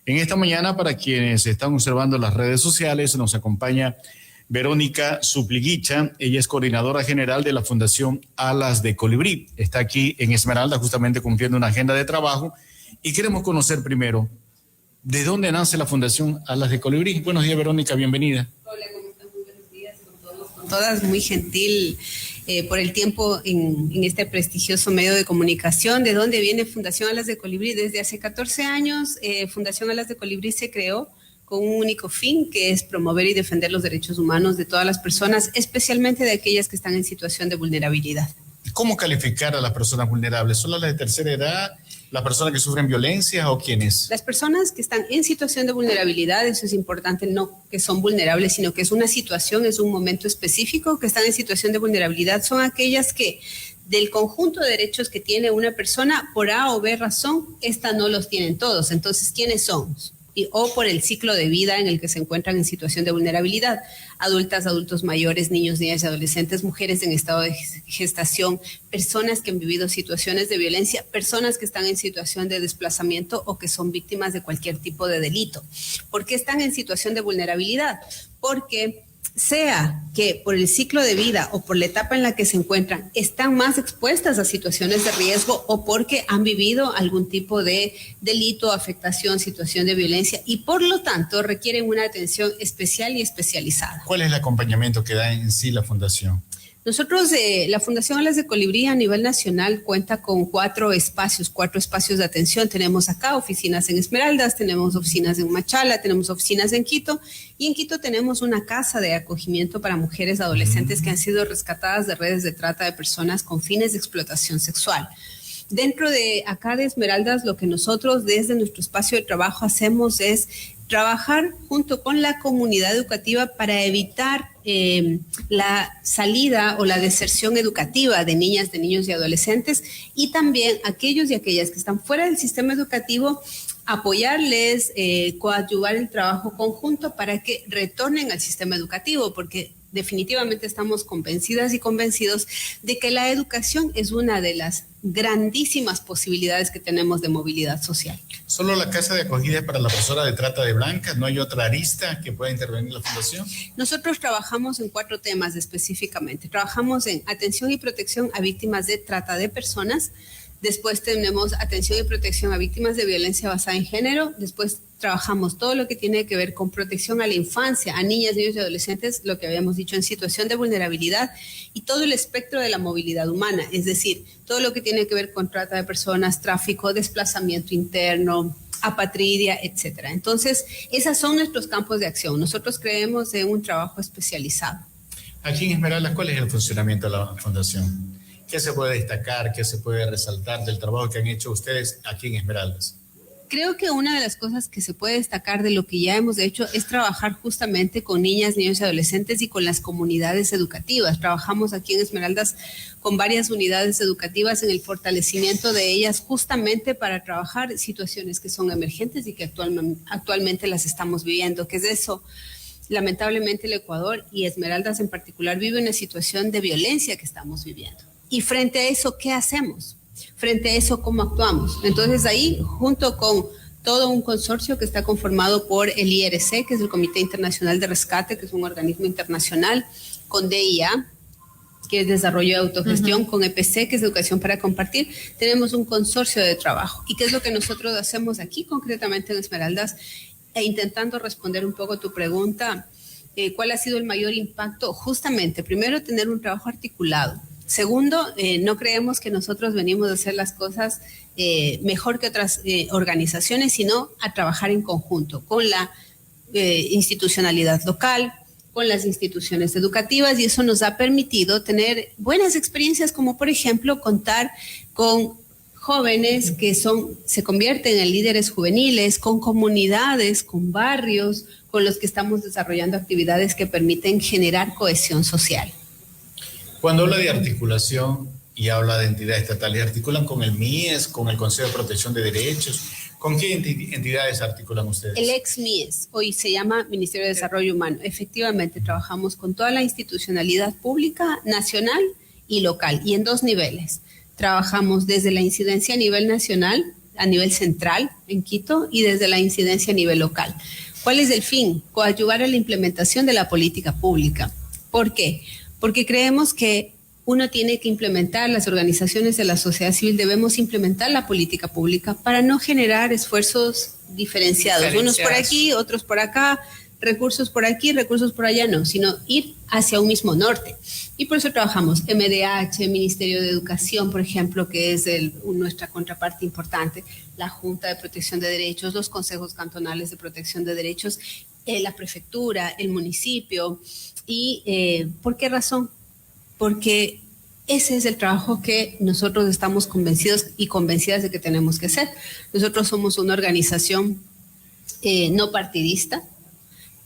En esta mañana, para quienes están observando las redes sociales, nos acompaña Verónica Supliguicha. Ella es coordinadora general de la Fundación Alas de Colibrí. Está aquí en Esmeralda justamente cumpliendo una agenda de trabajo y queremos conocer primero de dónde nace la Fundación Alas de Colibrí. Buenos días, Verónica, bienvenida. Hola, ¿cómo están? Muy buenos días con todos, con todas. Muy gentil por el tiempo en este prestigioso medio de comunicación. ¿De dónde viene Fundación Alas de Colibrí? Desde hace 14 años, Fundación Alas de Colibrí se creó con un único fin, que es promover y defender los derechos humanos de todas las personas, especialmente de aquellas que están en situación de vulnerabilidad. ¿Cómo calificar a las personas vulnerables? ¿Solo las de tercera edad? ¿Las personas que sufren violencia o quiénes? Las personas que están en situación de vulnerabilidad, eso es importante, no que son vulnerables, sino que es una situación, es un momento específico que están en situación de vulnerabilidad, son aquellas que del conjunto de derechos que tiene una persona, por A o B razón, esta no los tienen todos. Entonces, ¿quiénes son? O por el ciclo de vida en el que se encuentran en situación de vulnerabilidad. Adultas, adultos mayores, niños, niñas y adolescentes, mujeres en estado de gestación, personas que han vivido situaciones de violencia, personas que están en situación de desplazamiento o que son víctimas de cualquier tipo de delito. ¿Por qué están en situación de vulnerabilidad? Porque sea que por el ciclo de vida o por la etapa en la que se encuentran están más expuestas a situaciones de riesgo o porque han vivido algún tipo de delito, afectación, situación de violencia y por lo tanto requieren una atención especial y especializada. ¿Cuál es el acompañamiento que da en sí la Fundación? Nosotros, la Fundación Alas de Colibrí a nivel nacional cuenta con cuatro espacios de atención. Tenemos acá oficinas en Esmeraldas, tenemos oficinas en Machala, tenemos oficinas en Quito y en Quito tenemos una casa de acogimiento para mujeres adolescentes que han sido rescatadas de redes de trata de personas con fines de explotación sexual. Dentro de acá de Esmeraldas, lo que nosotros desde nuestro espacio de trabajo hacemos es trabajar junto con la comunidad educativa para evitar la salida o la deserción educativa de niñas, de niños y adolescentes y también aquellos y aquellas que están fuera del sistema educativo, apoyarles, coadyuvar el trabajo conjunto para que retornen al sistema educativo, porque definitivamente estamos convencidas y convencidos de que la educación es una de las grandísimas posibilidades que tenemos de movilidad social. ¿Solo la casa de acogida para la persona de trata de blancas? ¿No hay otra arista que pueda intervenir la Fundación? Nosotros trabajamos en 4 temas específicamente. Trabajamos en atención y protección a víctimas de trata de personas. Después tenemos atención y protección a víctimas de violencia basada en género. Después trabajamos todo lo que tiene que ver con protección a la infancia, a niñas, niños y adolescentes, lo que habíamos dicho en situación de vulnerabilidad y todo el espectro de la movilidad humana, es decir, todo lo que tiene que ver con trata de personas, tráfico, desplazamiento interno, apatridia, etcétera. Entonces, esos son nuestros campos de acción. Nosotros creemos en un trabajo especializado. Aquí en Esmeraldas, ¿cuál es el funcionamiento de la Fundación? ¿Qué se puede destacar, qué se puede resaltar del trabajo que han hecho ustedes aquí en Esmeraldas? Creo que una de las cosas que se puede destacar de lo que ya hemos hecho es trabajar justamente con niñas, niños y adolescentes y con las comunidades educativas. Trabajamos aquí en Esmeraldas con varias unidades educativas en el fortalecimiento de ellas justamente para trabajar situaciones que son emergentes y que actualmente las estamos viviendo, que es eso. Lamentablemente el Ecuador y Esmeraldas en particular vive una situación de violencia que estamos viviendo. Y frente a eso, ¿qué hacemos? Frente a eso, ¿cómo actuamos? Entonces ahí, junto con todo un consorcio que está conformado por el IRC, que es el Comité Internacional de Rescate, que es un organismo internacional, con DIA, que es Desarrollo de Autogestión, con EPC, que es Educación para Compartir, tenemos un consorcio de trabajo. ¿Y qué es lo que nosotros hacemos aquí concretamente en Esmeraldas? Intentando responder un poco tu pregunta, ¿cuál ha sido el mayor impacto? Justamente, primero, tener un trabajo articulado. Segundo, no creemos que nosotros venimos a hacer las cosas mejor que otras organizaciones, sino a trabajar en conjunto con la institucionalidad local, con las instituciones educativas, y eso nos ha permitido tener buenas experiencias, como por ejemplo contar con jóvenes que se convierten en líderes juveniles, con comunidades, con barrios, con los que estamos desarrollando actividades que permiten generar cohesión social. Cuando habla de articulación y habla de entidades estatales, ¿articulan con el MIES, con el Consejo de Protección de Derechos? ¿Con qué entidades articulan ustedes? El ex-MIES, hoy se llama Ministerio de Desarrollo Humano. Efectivamente, trabajamos con toda la institucionalidad pública, nacional y local, y en 2 niveles. Trabajamos desde la incidencia a nivel nacional, a nivel central en Quito y desde la incidencia a nivel local. ¿Cuál es el fin? Coadyuvar a la implementación de la política pública. ¿Por qué? Porque creemos que uno tiene que implementar, las organizaciones de la sociedad civil debemos implementar la política pública para no generar esfuerzos diferenciados. Unos por aquí, otros por acá, recursos por aquí, recursos por allá, no, sino ir hacia un mismo norte. Y por eso trabajamos MDH, Ministerio de Educación, por ejemplo, que es nuestra contraparte importante, la Junta de Protección de Derechos, los consejos cantonales de protección de derechos, la prefectura, el municipio. ¿Y por qué razón? Porque ese es el trabajo que nosotros estamos convencidos y convencidas de que tenemos que hacer. Nosotros somos una organización no partidista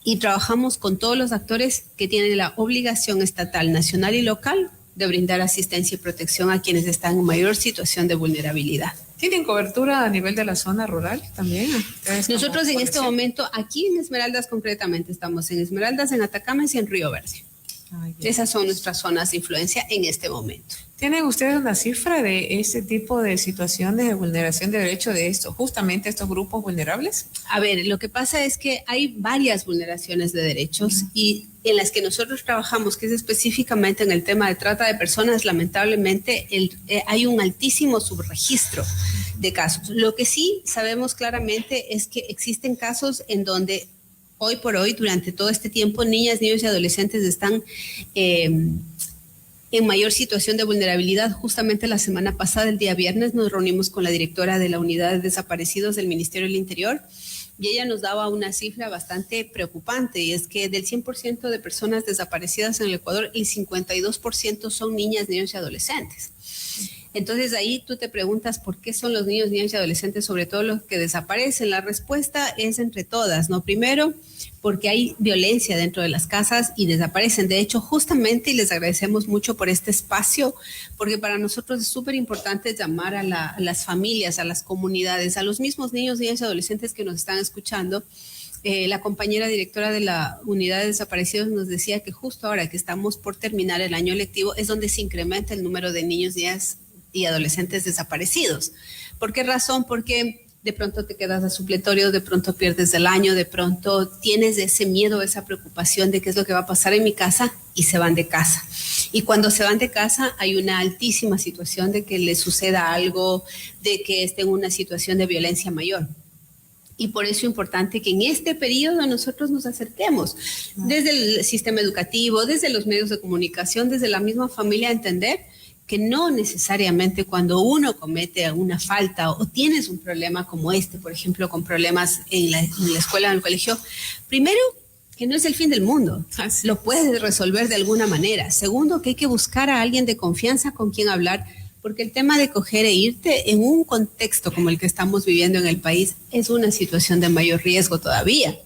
y trabajamos con todos los actores que tienen la obligación estatal, nacional y local de brindar asistencia y protección a quienes están en mayor situación de vulnerabilidad. ¿Tienen cobertura a nivel de la zona rural también? Nosotros en este momento, aquí en Esmeraldas concretamente, estamos en Esmeraldas, en Atacames y en Río Verde. Esas son nuestras zonas de influencia en este momento. ¿Tienen ustedes una cifra de ese tipo de situaciones de vulneración de derechos de justamente estos grupos vulnerables? A ver, lo que pasa es que hay varias vulneraciones de derechos y en las que nosotros trabajamos, que es específicamente en el tema de trata de personas, lamentablemente hay un altísimo subregistro de casos. Lo que sí sabemos claramente es que existen casos en donde hoy por hoy, durante todo este tiempo, niñas, niños y adolescentes están en mayor situación de vulnerabilidad. Justamente la semana pasada, el día viernes, nos reunimos con la directora de la Unidad de Desaparecidos del Ministerio del Interior y ella nos daba una cifra bastante preocupante, y es que del 100% de personas desaparecidas en el Ecuador, el 52% son niñas, niños y adolescentes. Entonces ahí tú te preguntas por qué son los niños, niñas y adolescentes, sobre todo los que desaparecen. La respuesta es entre todas, ¿no? Primero, porque hay violencia dentro de las casas y desaparecen. De hecho, justamente, y les agradecemos mucho por este espacio, porque para nosotros es súper importante llamar a las familias, a las comunidades, a los mismos niños, niñas y adolescentes que nos están escuchando. La compañera directora de la Unidad de Desaparecidos nos decía que justo ahora que estamos por terminar el año lectivo es donde se incrementa el número de niños, niñas y adolescentes desaparecidos. ¿Por qué razón? Porque de pronto te quedas a supletorio, de pronto pierdes el año, de pronto tienes ese miedo, esa preocupación de qué es lo que va a pasar en mi casa y se van de casa. Y cuando se van de casa hay una altísima situación de que les suceda algo, de que estén en una situación de violencia mayor. Y por eso es importante que en este periodo nosotros nos acerquemos desde el sistema educativo, desde los medios de comunicación, desde la misma familia, a entender que no necesariamente cuando uno comete una falta o tienes un problema como este, por ejemplo, con problemas en la escuela o en el colegio, primero, que no es el fin del mundo, lo puedes resolver de alguna manera. Segundo, que hay que buscar a alguien de confianza con quien hablar, porque el tema de coger e irte en un contexto como el que estamos viviendo en el país es una situación de mayor riesgo todavía.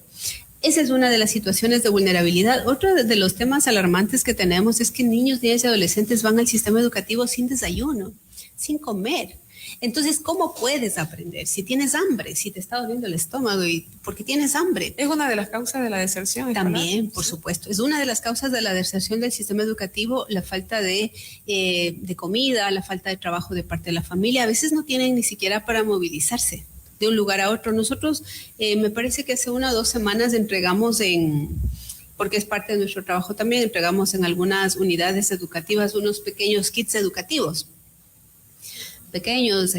Esa es una de las situaciones de vulnerabilidad. Otro de los temas alarmantes que tenemos es que niños, niñas y adolescentes van al sistema educativo sin desayuno, sin comer. Entonces, ¿cómo puedes aprender? Si tienes hambre, si te está doliendo el estómago y porque tienes hambre. ¿Es una de las causas de la deserción escolar? También, por supuesto. Es una de las causas de la deserción del sistema educativo, la falta de comida, la falta de trabajo de parte de la familia. A veces no tienen ni siquiera para movilizarse de un lugar a otro. Nosotros, me parece que hace 1 o 2 semanas entregamos porque es parte de nuestro trabajo también, entregamos en algunas unidades educativas unos pequeños kits educativos. Pequeños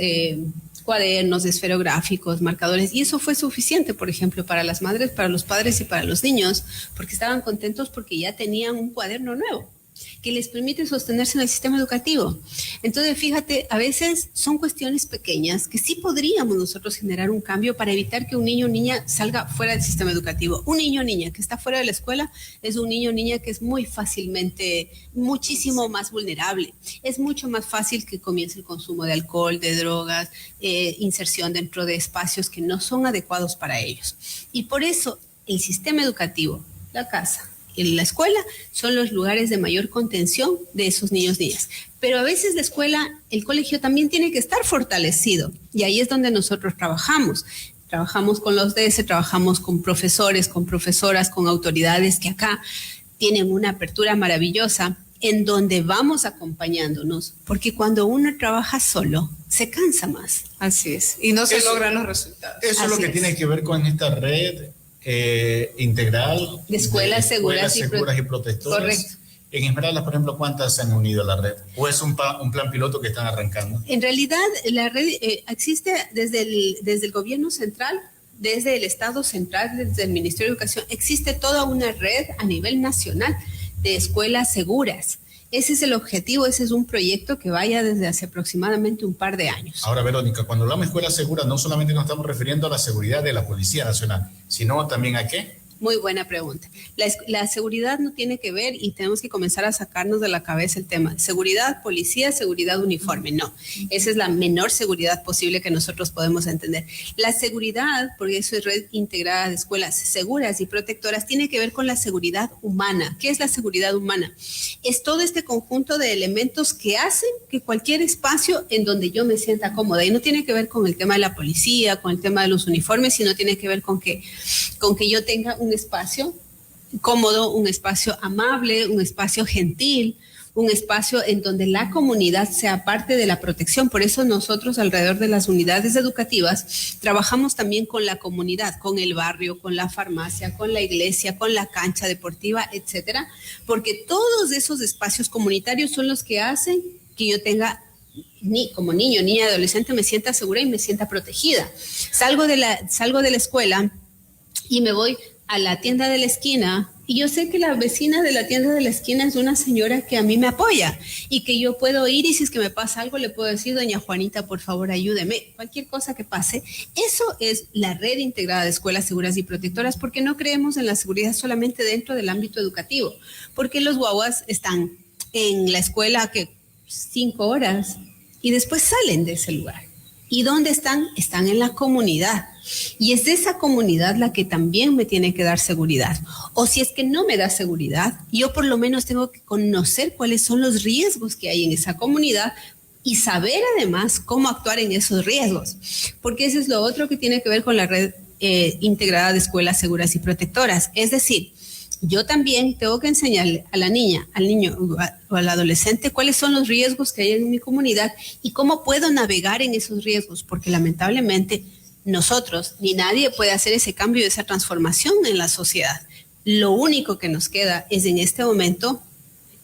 cuadernos, esferográficos, marcadores, y eso fue suficiente, por ejemplo, para las madres, para los padres y para los niños, porque estaban contentos porque ya tenían un cuaderno nuevo que les permite sostenerse en el sistema educativo. Entonces, fíjate, a veces son cuestiones pequeñas que sí podríamos nosotros generar un cambio para evitar que un niño o niña salga fuera del sistema educativo. Un niño o niña que está fuera de la escuela es un niño o niña que es muy fácilmente, muchísimo más vulnerable. Es mucho más fácil que comience el consumo de alcohol, de drogas, inserción dentro de espacios que no son adecuados para ellos. Y por eso el sistema educativo, la casa, en la escuela son los lugares de mayor contención de esos niños y niñas. Pero a veces la escuela, el colegio también tiene que estar fortalecido y ahí es donde nosotros trabajamos. Trabajamos con los DS, trabajamos con profesores, con profesoras, con autoridades que acá tienen una apertura maravillosa en donde vamos acompañándonos, porque cuando uno trabaja solo, se cansa más. Así es. Y no se logran los resultados. Eso es lo que tiene que ver con esta red integral de escuelas seguras y protectoras. Correcto. En Esmeraldas, por ejemplo, ¿cuántas se han unido a la red? ¿O es un plan piloto que están arrancando? En realidad, la red existe desde el gobierno central, desde el Estado central, desde el Ministerio de Educación. Existe toda una red a nivel nacional de escuelas seguras. Ese es el objetivo, ese es un proyecto que vaya desde hace aproximadamente un par de años. Ahora, Verónica, cuando hablamos de escuelas seguras, no solamente nos estamos refiriendo a la seguridad de la Policía Nacional, sino también a ¿qué? Muy buena pregunta. La seguridad no tiene que ver, y tenemos que comenzar a sacarnos de la cabeza el tema. Seguridad, policía, seguridad uniforme. No, esa es la menor seguridad posible que nosotros podemos entender. La seguridad, porque eso es red integrada de escuelas seguras y protectoras, tiene que ver con la seguridad humana. ¿Qué es la seguridad humana? Es todo este conjunto de elementos que hacen que cualquier espacio en donde yo me sienta cómoda, y no tiene que ver con el tema de la policía, con el tema de los uniformes, sino tiene que ver con que yo tenga un espacio cómodo, un espacio amable, un espacio gentil, un espacio en donde la comunidad sea parte de la protección. Por eso nosotros alrededor de las unidades educativas trabajamos también con la comunidad, con el barrio, con la farmacia, con la iglesia, con la cancha deportiva, etcétera, porque todos esos espacios comunitarios son los que hacen que yo tenga, como niño, niña, adolescente, me sienta segura y me sienta protegida. Salgo de la escuela y me voy a la tienda de la esquina, y yo sé que la vecina de la tienda de la esquina es una señora que a mí me apoya y que yo puedo ir, y si es que me pasa algo le puedo decir: doña Juanita, por favor, ayúdeme, cualquier cosa que pase. Eso es la red integrada de escuelas seguras y protectoras, porque no creemos en la seguridad solamente dentro del ámbito educativo, porque los guaguas están en la escuela 5 horas y después salen de ese lugar. ¿Y dónde están? Están en la comunidad. Y es esa comunidad la que también me tiene que dar seguridad. O si es que no me da seguridad, yo por lo menos tengo que conocer cuáles son los riesgos que hay en esa comunidad y saber además cómo actuar en esos riesgos. Porque eso es lo otro que tiene que ver con la red integrada de escuelas seguras y protectoras. Es decir, yo también tengo que enseñarle a la niña, al niño o al adolescente cuáles son los riesgos que hay en mi comunidad y cómo puedo navegar en esos riesgos, porque lamentablemente nosotros ni nadie puede hacer ese cambio, esa transformación en la sociedad. Lo único que nos queda es en este momento,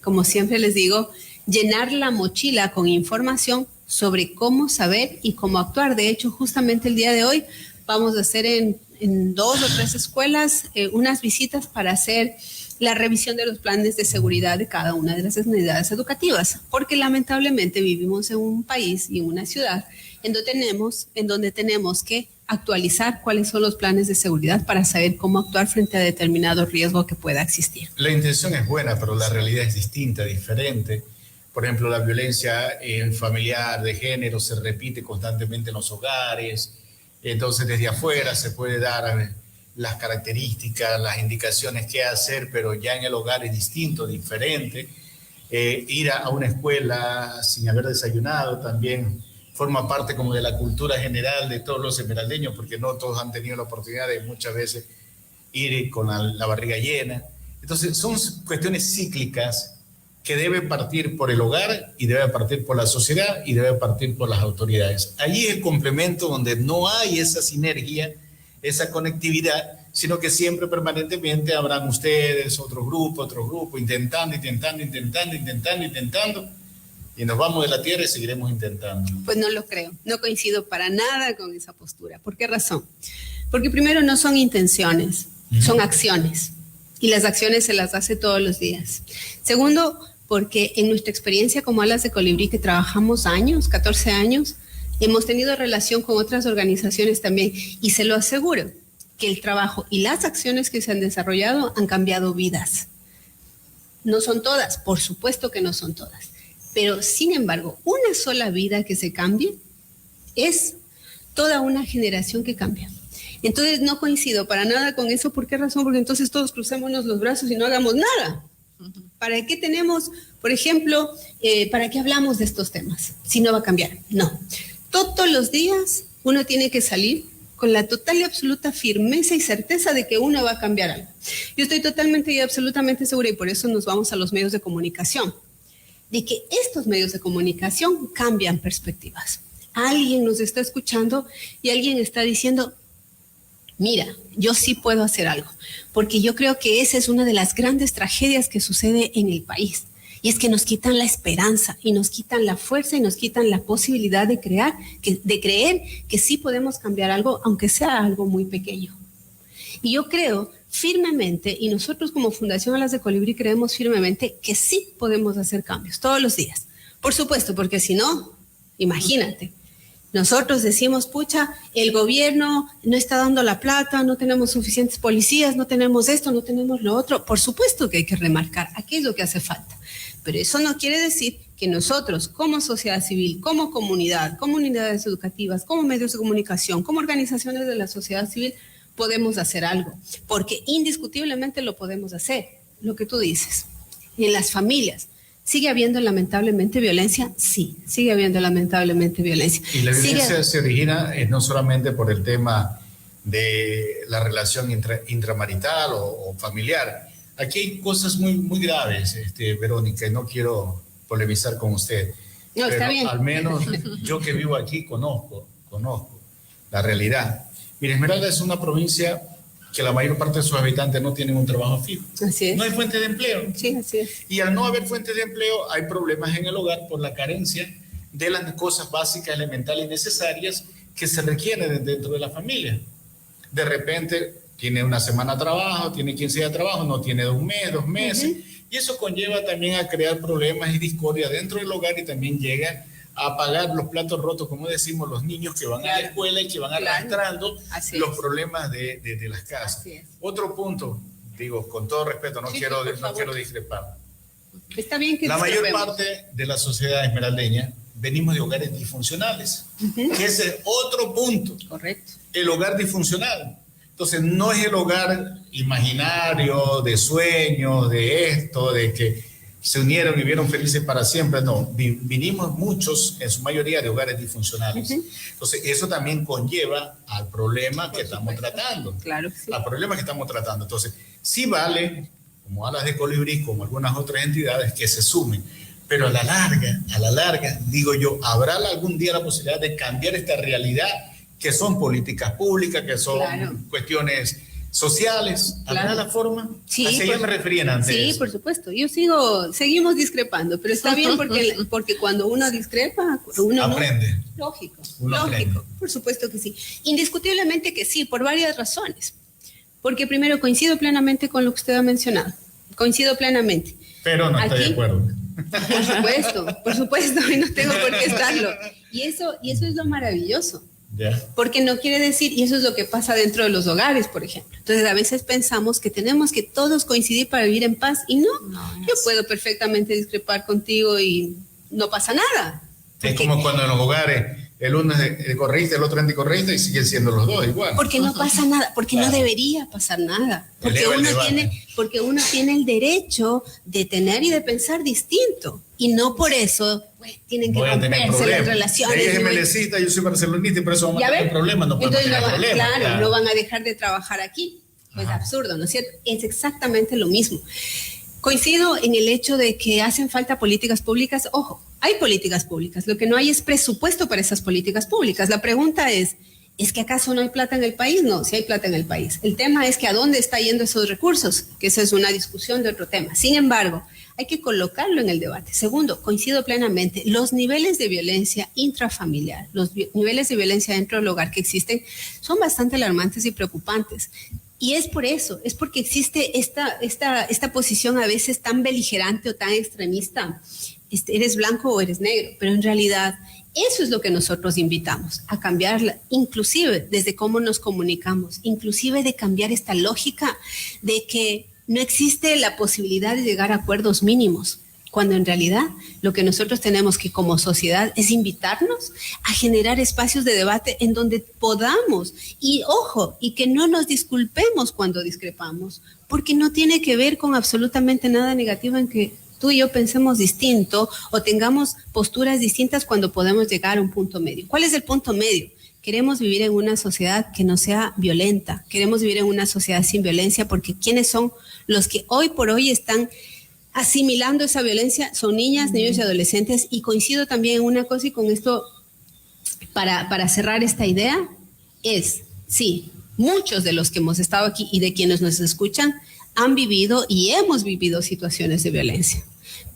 como siempre les digo, llenar la mochila con información sobre cómo saber y cómo actuar. De hecho, justamente el día de hoy vamos a hacer en 2 o 3 escuelas unas visitas para hacer la revisión de los planes de seguridad de cada una de las unidades educativas, porque lamentablemente vivimos en un país y en una ciudad en donde tenemos que actualizar cuáles son los planes de seguridad para saber cómo actuar frente a determinado riesgo que pueda existir. La intención es buena, pero la realidad es distinta, diferente. Por ejemplo, la violencia familiar de género se repite constantemente en los hogares. Entonces, desde afuera se puede dar las características, las indicaciones qué hacer, pero ya en el hogar es distinto, diferente. Ir a una escuela sin haber desayunado también forma parte como de la cultura general de todos los esmeraldeños, porque no todos han tenido la oportunidad de muchas veces ir con la barriga llena. Entonces, son cuestiones cíclicas que debe partir por el hogar y debe partir por la sociedad y debe partir por las autoridades. Allí es el complemento donde no hay esa sinergia, esa conectividad, sino que siempre permanentemente habrán ustedes, otro grupo, intentando, y nos vamos de la tierra y seguiremos intentando. Pues no lo creo, no coincido para nada con esa postura. ¿Por qué razón? Porque primero no son intenciones, son acciones, y las acciones se las hace todos los días. Segundo, porque en nuestra experiencia como Alas de Colibrí, que trabajamos años, 14 años, hemos tenido relación con otras organizaciones también, y se lo aseguro, que el trabajo y las acciones que se han desarrollado han cambiado vidas. No son todas, por supuesto que no son todas, pero sin embargo, una sola vida que se cambie es toda una generación que cambia. Entonces no coincido para nada con eso. ¿Por qué razón? Porque entonces todos crucémonos los brazos y no hagamos nada. ¿Para qué tenemos, por ejemplo, para qué hablamos de estos temas si no va a cambiar? No. Todos los días uno tiene que salir con la total y absoluta firmeza y certeza de que uno va a cambiar algo. Yo estoy totalmente y absolutamente segura, y por eso nos vamos a los medios de comunicación, de que estos medios de comunicación cambian perspectivas. alguien nos está escuchando y alguien está diciendo, mira, yo sí puedo hacer algo, porque yo creo que esa es una de las grandes tragedias que sucede en el país, y es que nos quitan la esperanza y nos quitan la fuerza y nos quitan la posibilidad de creer que sí podemos cambiar algo, aunque sea algo muy pequeño. Y yo creo firmemente, y nosotros como Fundación Alas de Colibrí creemos firmemente que sí podemos hacer cambios todos los días. Por supuesto, porque si no, imagínate, nosotros decimos, pucha, el gobierno no está dando la plata, no tenemos suficientes policías, no tenemos esto, no tenemos lo otro. Por supuesto que hay que remarcar aquello es lo que hace falta. Pero eso no quiere decir que nosotros, como sociedad civil, como comunidad, comunidades educativas, como medios de comunicación, como organizaciones de la sociedad civil, podemos hacer algo. Porque indiscutiblemente lo podemos hacer. Lo que tú dices, en las familias, ¿sigue habiendo lamentablemente violencia? Sí, sigue habiendo lamentablemente violencia. Y la violencia se origina no solamente por el tema de la relación intramarital o familiar. Aquí hay cosas muy graves, Verónica, y no quiero polemizar con usted. No, está bien. Al menos yo que vivo aquí conozco la realidad. Mira, Esmeralda es una provincia que la mayor parte de sus habitantes no tienen un trabajo fijo. Así es. No hay fuente de empleo. Sí, así es. Y al no haber fuente de empleo, hay problemas en el hogar por la carencia de las cosas básicas, elementales y necesarias que se requieren dentro de la familia. De repente tiene una semana de trabajo, tiene 15 días de trabajo, no tiene 1 mes, 2 meses. Y eso conlleva también a crear problemas y discordia dentro del hogar y también llega a pagar los platos rotos, como decimos, los niños que van a la escuela y que van arrastrando los problemas de las casas. Otro punto, digo, con todo respeto, no quiero discrepar. Está bien que la mayor parte de la sociedad esmeraldeña venimos de hogares disfuncionales, que ese es otro punto. Correcto. El hogar disfuncional. Entonces, no es el hogar imaginario, de sueños, de esto, de que se unieron y vivieron felices para siempre. No, vinimos muchos, en su mayoría, de hogares disfuncionales. Entonces, eso también conlleva al problema que estamos tratando. Claro, sí. Al problema que estamos tratando. Entonces, sí vale, como Alas de Colibrí, como algunas otras entidades, que se sumen. Pero a la larga, digo yo, ¿habrá algún día la posibilidad de cambiar esta realidad que son políticas públicas, que son cuestiones sociales? ¿Habrá la forma? Sí, así ya me referían antes. Sí, por supuesto. Seguimos discrepando, pero está bien porque cuando uno discrepa, uno aprende. Lógico. Aprende. Por supuesto que sí. Indiscutiblemente que sí, por varias razones. Porque primero coincido plenamente con lo que usted ha mencionado. Coincido plenamente. Pero no estoy de acuerdo. Por supuesto, y no tengo por qué estarlo. Y eso es lo maravilloso. Porque no quiere decir, y eso es lo que pasa dentro de los hogares, por ejemplo. Entonces, a veces pensamos que tenemos que todos coincidir para vivir en paz, y no yo puedo perfectamente discrepar contigo y no pasa nada. Es como cuando en los hogares el uno es correísta, el otro anticorreísta y siguen siendo los dos igual. Porque no pasa nada, porque no debería pasar nada. Porque uno tiene el derecho de tener y de pensar distinto. Y no por eso tienen que romperse las relaciones. Ella es MLCista, yo soy barcelonista y por eso vamos a tener problemas. No podemos tener problemas. Claro, no van a dejar de trabajar aquí. Pues absurdo, ¿no es cierto? Es exactamente lo mismo. Coincido en el hecho de que hacen falta políticas públicas. Ojo, hay políticas públicas. Lo que no hay es presupuesto para esas políticas públicas. La pregunta ¿es que acaso no hay plata en el país? No, sí hay plata en el país. El tema es que a dónde está yendo esos recursos, que esa es una discusión de otro tema. Sin embargo, hay que colocarlo en el debate. Segundo, coincido plenamente, los niveles de violencia intrafamiliar, los niveles de violencia dentro del hogar que existen son bastante alarmantes y preocupantes. Y es por eso, es porque existe esta posición a veces tan beligerante o tan extremista. Eres blanco o eres negro, pero en realidad eso es lo que nosotros invitamos a cambiarla, inclusive desde cómo nos comunicamos, inclusive de cambiar esta lógica de que no existe la posibilidad de llegar a acuerdos mínimos, cuando en realidad lo que nosotros tenemos que como sociedad es invitarnos a generar espacios de debate en donde podamos, y ojo, y que no nos disculpemos cuando discrepamos, porque no tiene que ver con absolutamente nada negativo en que tú y yo pensemos distinto o tengamos posturas distintas cuando podemos llegar a un punto medio. ¿Cuál es el punto medio? Queremos vivir en una sociedad que no sea violenta, queremos vivir en una sociedad sin violencia, porque ¿quiénes son los que hoy por hoy están asimilando esa violencia? Son niñas, niños y adolescentes. Y coincido también en una cosa, y con esto para cerrar esta idea es, sí, muchos de los que hemos estado aquí y de quienes nos escuchan han vivido y hemos vivido situaciones de violencia.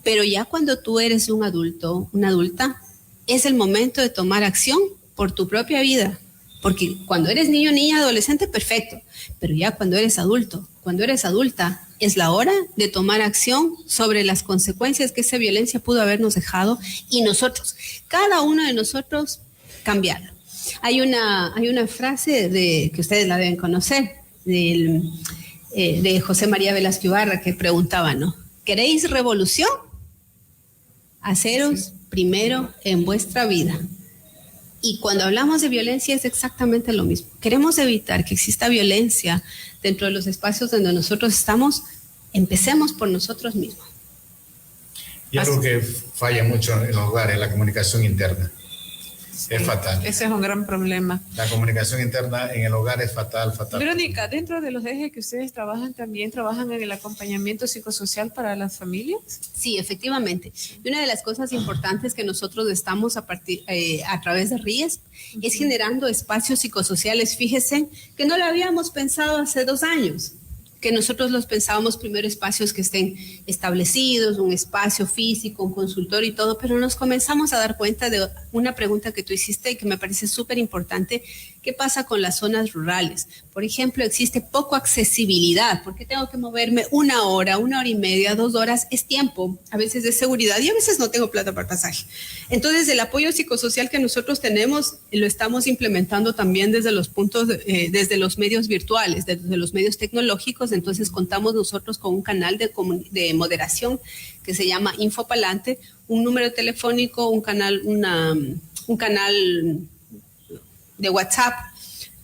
Pero ya cuando tú eres un adulto, una adulta, es el momento de tomar acción por tu propia vida. Porque cuando eres niño, niña, adolescente, perfecto. Pero ya cuando eres adulto, cuando eres adulta, es la hora de tomar acción sobre las consecuencias que esa violencia pudo habernos dejado y nosotros, cada uno de nosotros, cambiarla. Hay una frase que ustedes la deben conocer, de José María Velázquez Ibarra, que preguntaba, ¿no? ¿Queréis revolución? Haceros primero en vuestra vida. Y cuando hablamos de violencia es exactamente lo mismo. Queremos evitar que exista violencia dentro de los espacios donde nosotros estamos. Empecemos por nosotros mismos. Y algo que falla mucho en los hogares, la comunicación interna. Sí, es fatal. Ese es un gran problema. La comunicación interna en el hogar es fatal. Verónica, dentro de los ejes que ustedes trabajan, ¿también trabajan en el acompañamiento psicosocial para las familias? Sí, efectivamente. Y una de las cosas importantes que nosotros estamos a través de RIES es generando espacios psicosociales. Fíjense que no lo habíamos pensado hace 2 años, que nosotros los pensábamos primero espacios que estén establecidos, un espacio físico, un consultorio y todo, pero nos comenzamos a dar cuenta de una pregunta que tú hiciste y que me parece súper importante. ¿Qué pasa con las zonas rurales? Por ejemplo, existe poco accesibilidad, porque tengo que moverme 1 hora, 1 hora y media, 2 horas, es tiempo, a veces de seguridad y a veces no tengo plata para el pasaje. Entonces, el apoyo psicosocial que nosotros tenemos lo estamos implementando también desde los desde los medios virtuales, desde los medios tecnológicos. Entonces, contamos nosotros con un canal de moderación que se llama Infopalante, un número telefónico, un canal de WhatsApp,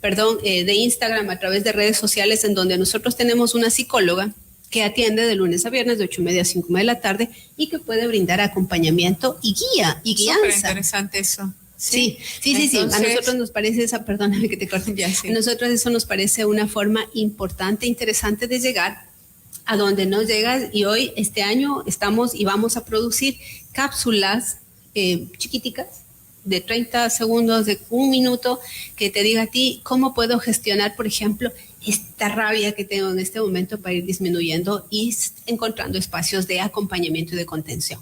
de Instagram, a través de redes sociales, en donde nosotros tenemos una psicóloga que atiende de lunes a viernes de 8:30 a 5:30 de la tarde y que puede brindar acompañamiento y guía y guianza. Súper interesante eso. Sí. A nosotros nos parece perdóname que te corte ya. Sí. A nosotros eso nos parece una forma importante, interesante de llegar a donde no llegas. Y hoy, este año, estamos y vamos a producir cápsulas chiquiticas de 30 segundos, de 1 minuto, que te diga a ti cómo puedo gestionar, por ejemplo, esta rabia que tengo en este momento para ir disminuyendo y encontrando espacios de acompañamiento y de contención.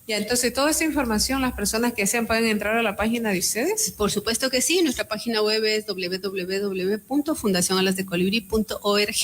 Ya, entonces, toda esta información, las personas que desean pueden entrar a la página de ustedes. Por supuesto que sí, nuestra página web es www.fundacionalasdecolibri.org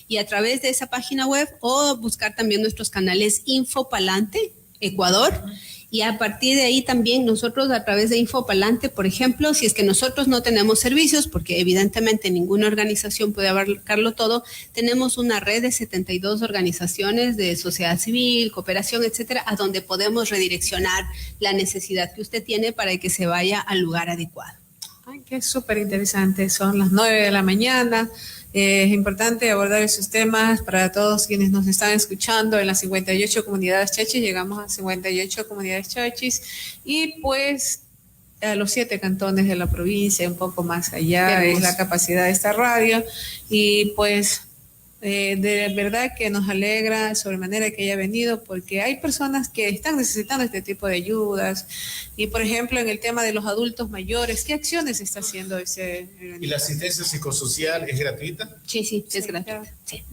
y a través de esa página web o buscar también nuestros canales Infopalante Ecuador. Y a partir de ahí también nosotros a través de Infopalante, por ejemplo, si es que nosotros no tenemos servicios, porque evidentemente ninguna organización puede abarcarlo todo, tenemos una red de 72 organizaciones de sociedad civil, cooperación, etcétera, a donde podemos redireccionar la necesidad que usted tiene para que se vaya al lugar adecuado. Ay, qué súper interesante. Son las 9 de la mañana. Es importante abordar esos temas para todos quienes nos están escuchando en las 58 comunidades chachis. Llegamos a 58 comunidades chachis y pues a los 7 cantones de la provincia, un poco más allá es la capacidad de esta radio. Y pues de verdad que nos alegra sobremanera que haya venido, porque hay personas que están necesitando este tipo de ayudas. Y por ejemplo, en el tema de los adultos mayores, ¿qué acciones está haciendo ese? ¿Y la asistencia psicosocial es gratuita? Sí, es gratuita. Sí.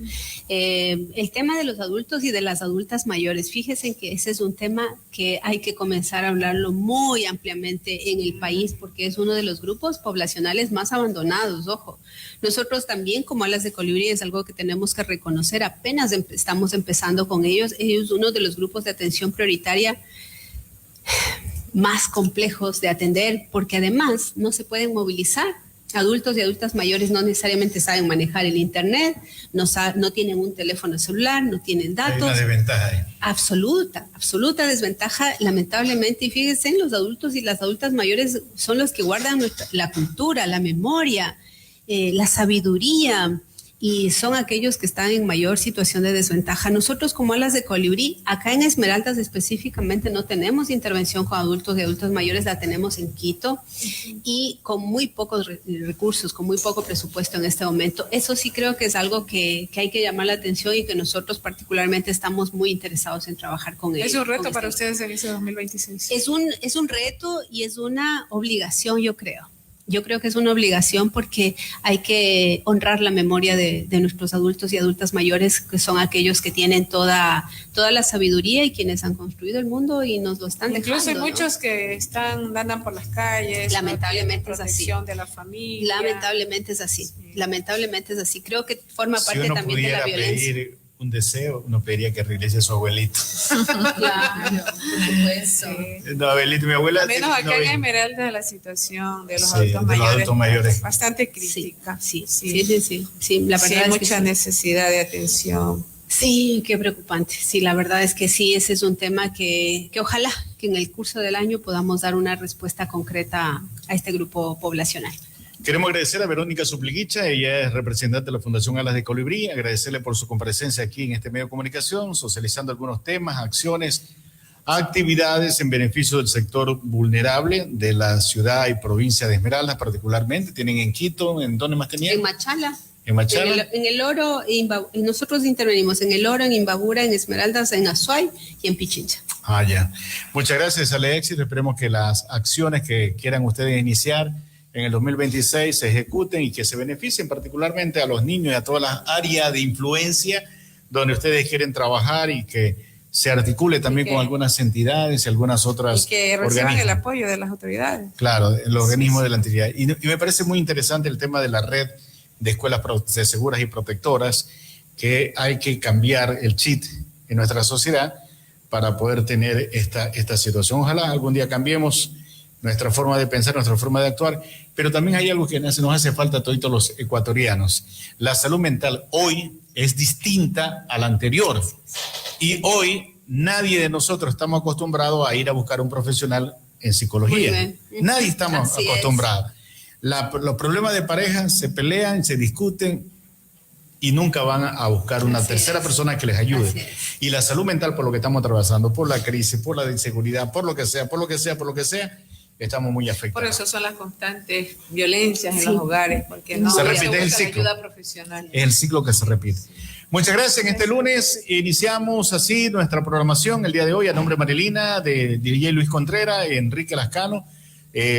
El tema de los adultos y de las adultas mayores, fíjense que ese es un tema que hay que comenzar a hablarlo muy ampliamente en el país, porque es uno de los grupos poblacionales más abandonados. Ojo, nosotros también como Alas de Colibrí es algo que tenemos que reconocer, apenas estamos empezando con ellos. Ellos son uno de los grupos de atención prioritaria más complejos de atender, porque además no se pueden movilizar. Adultos y adultas mayores no necesariamente saben manejar el internet, no tienen un teléfono celular, no tienen datos. Hay una desventaja ahí. Absoluta desventaja, lamentablemente. Y fíjense, los adultos y las adultas mayores son los que guardan la cultura, la memoria, la sabiduría, y son aquellos que están en mayor situación de desventaja. Nosotros como Alas de Colibrí, acá en Esmeraldas específicamente no tenemos intervención con adultos y adultos mayores, la tenemos en Quito y con muy pocos recursos, con muy poco presupuesto en este momento. Eso sí creo que es algo que hay que llamar la atención y que nosotros particularmente estamos muy interesados en trabajar con ellos. ¿Es un reto para ustedes en ese 2026? Es un reto y es una obligación, yo creo. Yo creo que es una obligación porque hay que honrar la memoria de nuestros adultos y adultas mayores, que son aquellos que tienen toda la sabiduría y quienes han construido el mundo y nos lo están dejando. Incluso hay ¿no? muchos que andan por las calles. Lamentablemente no es así. De la familia. Lamentablemente es así. Sí. Lamentablemente es así. Creo que forma parte si también de la violencia. Pedir un deseo, uno pediría que regrese a su abuelito. Claro, por supuesto. Sí. No, abuelito, mi abuela. Al menos acá en Esmeralda la situación de los adultos mayores es bastante crítica. Sí, la verdad hay es mucha que necesidad de atención. Sí, qué preocupante. Sí, la verdad es que sí, ese es un tema que ojalá que en el curso del año podamos dar una respuesta concreta a este grupo poblacional. Queremos agradecer a Verónica Supliguicha, ella es representante de la Fundación Alas de Colibrí, agradecerle por su comparecencia aquí en este medio de comunicación, socializando algunos temas, acciones, actividades en beneficio del sector vulnerable de la ciudad y provincia de Esmeraldas particularmente. Tienen en Quito, ¿en dónde más tenían? En Machala. En Machala. En el Oro, y nosotros intervenimos en el Oro, en Imbabura, en Esmeraldas, en Azuay y en Pichincha. Ah, ya. Muchas gracias, Alexis. Esperemos que las acciones que quieran ustedes iniciar en el 2026 se ejecuten y que se beneficien particularmente a los niños y a todas las áreas de influencia donde ustedes quieren trabajar y que se articule también con algunas entidades y algunas otras. Y que reciban el apoyo de las autoridades. Claro, el organismo de la entidad. Y me parece muy interesante el tema de la red de escuelas seguras y protectoras, que hay que cambiar el chip en nuestra sociedad para poder tener esta situación. Ojalá algún día cambiemos nuestra forma de pensar, nuestra forma de actuar, pero también hay algo que nos hace falta a todos los ecuatorianos. La salud mental hoy es distinta a la anterior y hoy nadie de nosotros estamos acostumbrados a ir a buscar un profesional en psicología. Nadie estamos acostumbrados. Los problemas de pareja se pelean, se discuten y nunca van a buscar una tercera persona que les ayude. Y la salud mental, por lo que estamos atravesando, por la crisis, por la inseguridad, por lo que sea, estamos muy afectados. Por eso son las constantes violencias en los hogares, porque no se repite el ciclo. Ayuda profesional. Es el ciclo que se repite. Muchas gracias. En este lunes iniciamos así nuestra programación el día de hoy a nombre de Marilina, de DJ Luis Contreras, Enrique Lascano,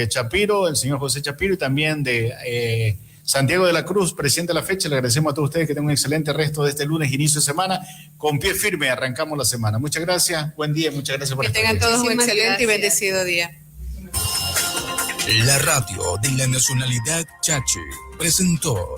Chapiro, el señor José Chapiro y también de Santiago de la Cruz, presidente de la fecha. Le agradecemos a todos ustedes que tengan un excelente resto de este lunes, inicio de semana. Con pie firme arrancamos la semana. Muchas gracias, buen día, muchas gracias por estar aquí. Que tengan todos un excelente y bendecido día. La radio de la nacionalidad Chachi presentó